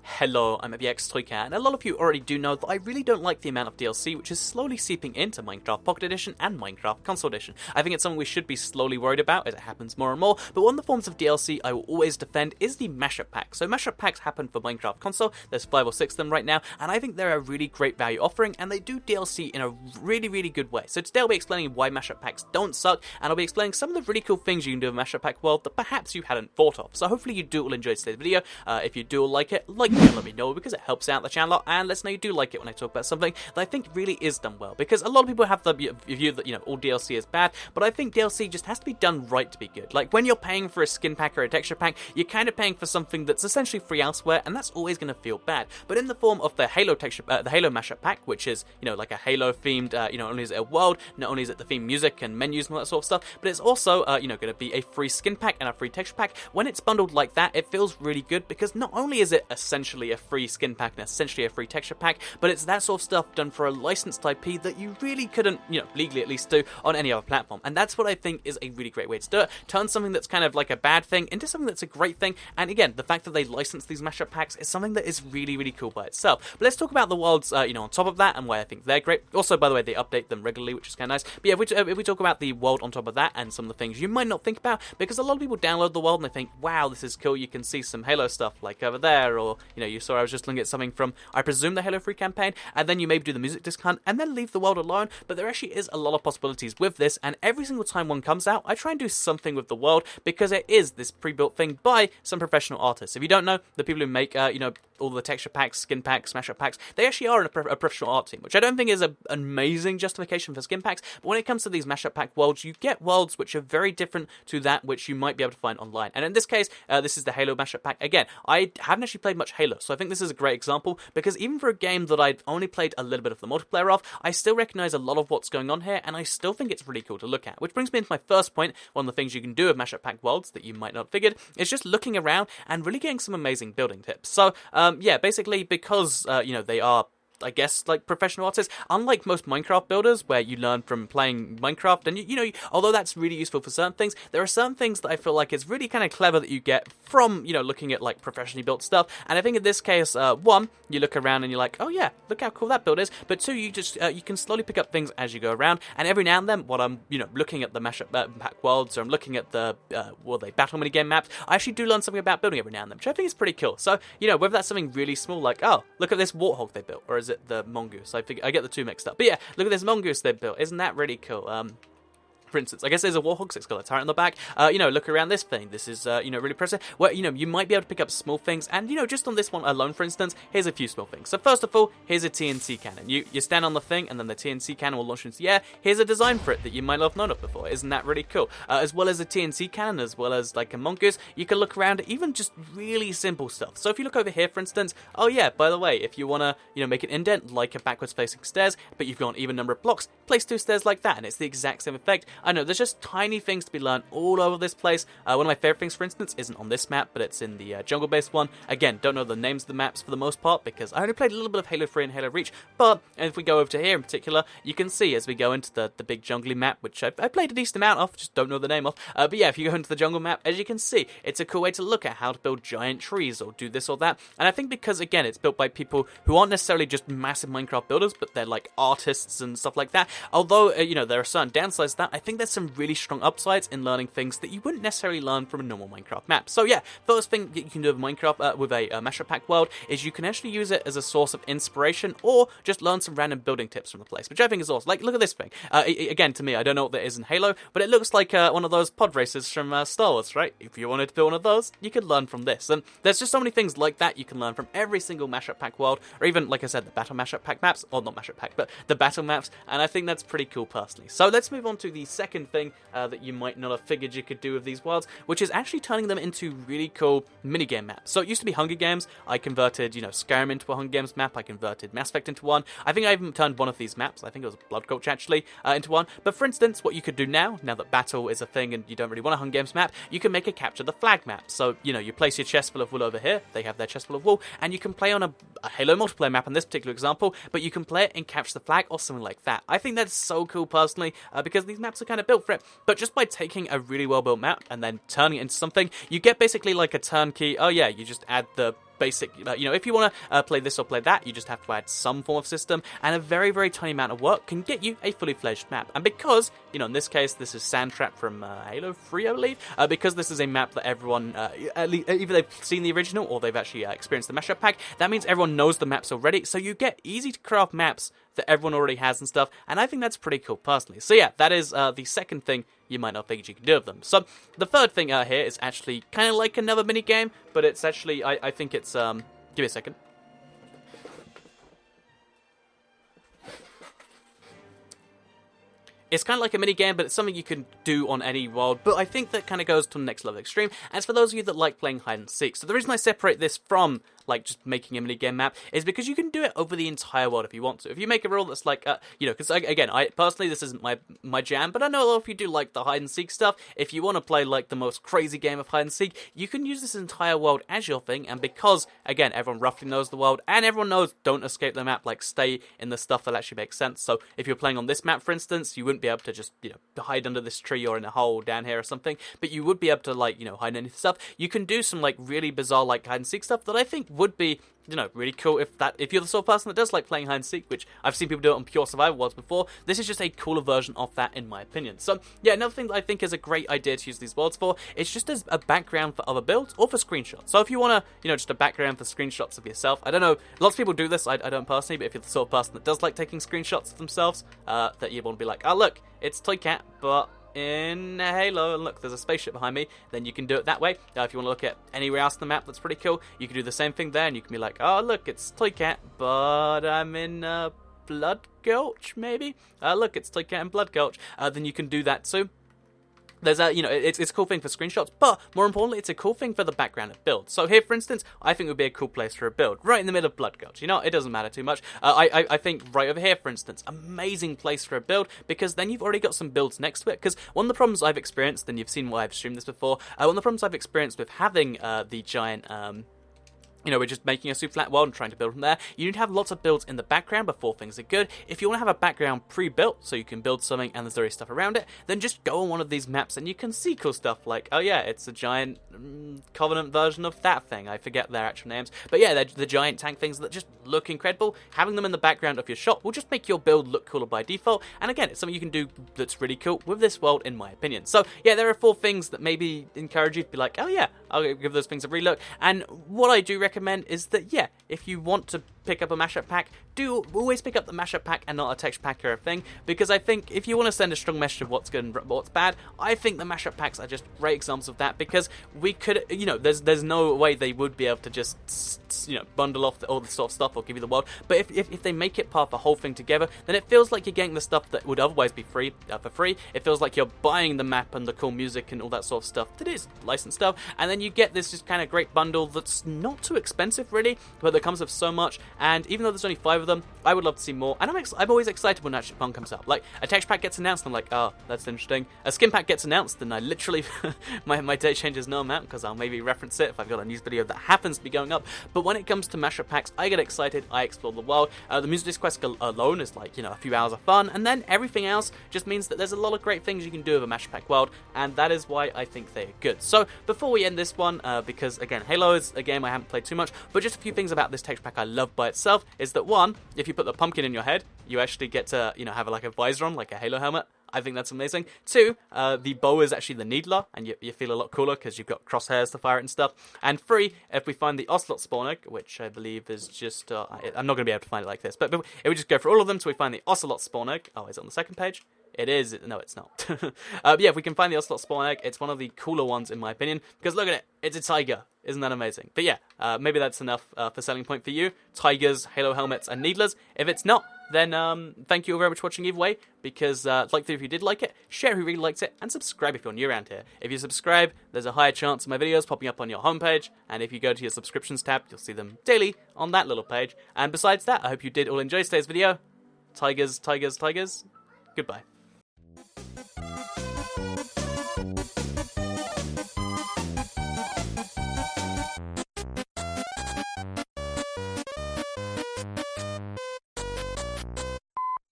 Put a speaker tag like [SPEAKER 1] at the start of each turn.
[SPEAKER 1] Hello, I'm XToyCat, and a lot of you already do know that I really don't like the amount of DLC which is slowly seeping into Minecraft Pocket Edition and Minecraft Console Edition. I think it's something we should be slowly worried about as it happens more and more, but one of the forms of DLC I will always defend is the Mashup Pack. So Mashup Packs happen for Minecraft Console, there's 5 or 6 of them right now, and I think they're a really great value offering, and they do DLC in a really good way. So today I'll be explaining why Mashup Packs don't suck, and I'll be explaining some of the really cool things you can do in Mashup Pack world that perhaps you hadn't thought of. So hopefully you do all enjoy today's video. If you do all like it, let me know because it helps out the channel a lot, and let's know you do like it when I talk about something that I think really is done well, because a lot of people have the view that, all DLC is bad, but I think DLC just has to be done right to be good. Like, when you're paying for a skin pack or a texture pack, you're kind of paying for something that's essentially free elsewhere, and that's always going to feel bad. But in the form of the Halo the Halo Mashup Pack, which is, like a Halo themed, not only is it a world, not only is it the themed music and menus and all that sort of stuff, but it's also, going to be a free skin pack and a free texture pack. When it's bundled like that, it feels really good, because not only is it essentially a free skin pack and essentially a free texture pack, but it's that sort of stuff done for a licensed IP that you really couldn't, legally at least do on any other platform. And that's what I think is a really great way to do it. Turn something that's kind of like a bad thing into something that's a great thing. And again, the fact that they license these mashup packs is something that is really cool by itself. But let's talk about the worlds, on top of that, and why I think they're great. Also, by the way, they update them regularly, which is kind of nice. But yeah, if we talk about the world on top of that and some of the things you might not think about, because a lot of people download the world and they think, wow, this is cool, you can see some Halo stuff like over there, or, you saw I was just looking at something from, I presume, the Halo Free campaign, and then you maybe do the music disc hunt, and then leave the world alone. But there actually is a lot of possibilities with this, and every single time one comes out, I try and do something with the world, because it is this pre-built thing by some professional artists. If you don't know, the people who make, all the texture packs, skin packs, smash-up packs, they actually are a professional art team, which I don't think is an amazing justification for skin packs, but when it comes to these mashup pack worlds, you get worlds which are very different to that which you might be able to find online. And in this case, this is the Halo mashup pack. Again, I haven't actually played much Halo, so I think this is a great example, because even for a game that I've only played a little bit of the multiplayer of, I still recognize a lot of what's going on here, and I still think it's really cool to look at. Which brings me into my first point. One of the things you can do with mashup pack worlds that you might not have figured is just looking around and really getting some amazing building tips. So, yeah, basically, because, they are, I guess, like professional artists, unlike most Minecraft builders where you learn from playing Minecraft, and although that's really useful for certain things, there are certain things that I feel like is really kind of clever that you get from, looking at like professionally built stuff. And I think in this case, one, you look around and you're like, oh yeah, look how cool that build is, but two, you just, you can slowly pick up things as you go around, and every now and then, while I'm, looking at the mashup pack worlds, or I'm looking at the, battle minigame maps, I actually do learn something about building every now and then, which I think is pretty cool. So, whether that's something really small, like, oh, look at this warthog they built, or is it the mongoose? I get the two mixed up. But yeah, look at this mongoose they built. Isn't that really cool? For instance, I guess there's a warthog, so it's got a turret on the back. Look around this thing. This is, really impressive. Well, you might be able to pick up small things, and, just on this one alone, for instance, here's a few small things. So first of all, here's a TNT cannon. You stand on the thing, and then the TNT cannon will launch into the air. Here's a design for it that you might not have known of before. Isn't that really cool? As well as a TNT cannon, as well as, like, a mongoose, you can look around at even just really simple stuff. So if you look over here, for instance, oh yeah, by the way, if you want to, make an indent, like a backwards-facing stairs, but you've got an even number of blocks, place 2 stairs like that, and it's the exact same effect. I know, there's just tiny things to be learned all over this place. One of my favorite things, for instance, isn't on this map, but it's in the jungle-based one. Again, don't know the names of the maps for the most part, because I only played a little bit of Halo 3 and Halo Reach, but if we go over to here in particular, you can see as we go into the big jungly map, which I played a decent amount of, just don't know the name of, but yeah, if you go into the jungle map, as you can see, it's a cool way to look at how to build giant trees, or do this or that, and I think because, again, it's built by people who aren't necessarily just massive Minecraft builders, but they're like artists and stuff like that, although, there are certain downsides to that, I think there's some really strong upsides in learning things that you wouldn't necessarily learn from a normal Minecraft map. So yeah, first thing that you can do with Minecraft, with a mashup pack world, is you can actually use it as a source of inspiration, or just learn some random building tips from the place, which I think is awesome. Like, look at this thing. Again, to me, I don't know what that is in Halo, but it looks like one of those pod races from Star Wars, right? If you wanted to build one of those, you could learn from this. And there's just so many things like that you can learn from every single mashup pack world, or even, like I said, the battle mashup pack maps, or not mashup pack, but the battle maps, and I think that's pretty cool personally. So let's move on to the second thing that you might not have figured you could do with these worlds, which is actually turning them into really cool minigame maps. So it used to be Hunger Games. I converted, Skyrim into a Hunger Games map. I converted Mass Effect into one. I think I even turned one of these maps, I think it was Blood Gulch actually, into one. But for instance, what you could do now that battle is a thing and you don't really want a Hunger Games map, you can make a capture the flag map. So, you place your chest full of wool over here, they have their chest full of wool, and you can play on a Halo multiplayer map in this particular example, but you can play it and capture the flag or something like that. I think that's so cool personally, because these maps are kind of built for it. But just by taking a really well-built map and then turning it into something, you get basically like a turnkey, oh yeah, you just add the basic, if you want to play this or play that, you just have to add some form of system, and a very, very tiny amount of work can get you a fully fledged map. And because, in this case, this is Sandtrap from Halo 3, I believe, because this is a map that everyone, either they've seen the original or they've actually experienced the Mashup Pack, that means everyone knows the maps already, so you get easy to craft maps that everyone already has and stuff, and I think that's pretty cool personally. So yeah, that is the second thing you might not think you can do with them. So the third thing here is actually kind of like another mini game, but it's actually, I think it's, give me a second. It's kind of like a mini game, but it's something you can do on any world, but I think that kind of goes to the next level extreme, and it's for those of you that like playing hide and seek. So the reason I separate this from like just making a minigame map is because you can do it over the entire world if you want to. If you make a rule that's like, because again, I personally, this isn't my jam, but I know a lot of you do like the hide and seek stuff. If you want to play like the most crazy game of hide and seek, you can use this entire world as your thing, and because, again, everyone roughly knows the world, and everyone knows don't escape the map, like stay in the stuff that actually makes sense. So if you're playing on this map, for instance, you wouldn't be able to just, hide under this tree or in a hole down here or something, but you would be able to, like, hide underneath stuff. You can do some, like, really bizarre, like, hide and seek stuff that I think would be, really cool if you're the sort of person that does like playing hide and seek, which I've seen people do it on pure survival worlds before. This is just a cooler version of that, in my opinion. So yeah, another thing that I think is a great idea to use these worlds for, it's just as a background for other builds or for screenshots. So if you want to, just a background for screenshots of yourself, I don't know, lots of people do this, I don't personally, but if you're the sort of person that does like taking screenshots of themselves, that you want to be like, oh look, it's Toycat, but in Halo, and look, there's a spaceship behind me, then you can do it that way. If you want to look at anywhere else on the map that's pretty cool, you can do the same thing there, and you can be like, oh look, it's Toycat, but I'm in Blood Gulch, maybe? Look, it's Toycat and Blood Gulch. Then you can do that too. There's a, it's a cool thing for screenshots, but more importantly, it's a cool thing for the background of builds. So here, for instance, I think it would be a cool place for a build, right in the middle of Blood Gulch. It doesn't matter too much. I think right over here, for instance, amazing place for a build, because then you've already got some builds next to it. Because one of the problems I've experienced, and you've seen why I've streamed this before, one of the problems I've experienced with having the giant, we're just making a super flat world and trying to build from there. You need to have lots of builds in the background before things are good. If you want to have a background pre-built, so you can build something and there's already stuff around it, then just go on one of these maps and you can see cool stuff like, oh yeah, it's a giant Covenant version of that thing. I forget their actual names. But yeah, they're the giant tank things that just look incredible. Having them in the background of your shop will just make your build look cooler by default. And again, it's something you can do that's really cool with this world, in my opinion. So yeah, there are 4 things that maybe encourage you to be like, oh yeah, I'll give those things a relook. And what I do recommend is that, yeah, if you want to pick up a mashup pack, do always pick up the mashup pack and not a texture pack or a thing, because I think if you want to send a strong message of what's good and what's bad, I think the mashup packs are just great examples of that, because we could, there's no way they would be able to just, bundle off all the sort of stuff or give you the world, but if they make it part of the whole thing together, then it feels like you're getting the stuff that would otherwise be free, for free. It feels like you're buying the map and the cool music and all that sort of stuff that is licensed stuff, and then you get this just kind of great bundle that's not too expensive really, but that comes with so much. And even though there's only 5 of them, I would love to see more. And I'm always excited when actually one comes out. Like, a texture pack gets announced, and I'm like, oh, that's interesting. A skin pack gets announced, and I literally, my day changes no amount, because I'll maybe reference it if I've got a news video that happens to be going up. But when it comes to mashup packs, I get excited, I explore the world. The music disc quest alone is like, a few hours of fun, and then everything else just means that there's a lot of great things you can do with a mashup pack world, and that is why I think they are good. So, before we end this one, because again, Halo is a game I haven't played too much, but just a few things about this texture pack I love by itself is that, one, if you put the pumpkin in your head, you actually get to, have like a visor on, like a Halo helmet. I think that's amazing. 2, the bow is actually the needler, and you feel a lot cooler because you've got crosshairs to fire it and stuff. And 3, if we find the ocelot spawn egg, which I believe is just, I'm not going to be able to find it like this, but if we just go for all of them till we find the ocelot spawn egg. Oh, is it on the second page? It is. No, it's not. Yeah, if we can find the ocelot spawn egg, it's one of the cooler ones in my opinion, because look at it, it's a tiger. Isn't that amazing? But yeah, maybe that's enough for selling point for you. Tigers, Halo helmets, and needlers. If it's not, then thank you all very much for watching either way, because like if you did like it, share who really likes it, and subscribe if you're new around here. If you subscribe, there's a higher chance of my videos popping up on your homepage, and if you go to your subscriptions tab, you'll see them daily on that little page. And besides that, I hope you did all enjoy today's video. Tigers, tigers, tigers. Goodbye.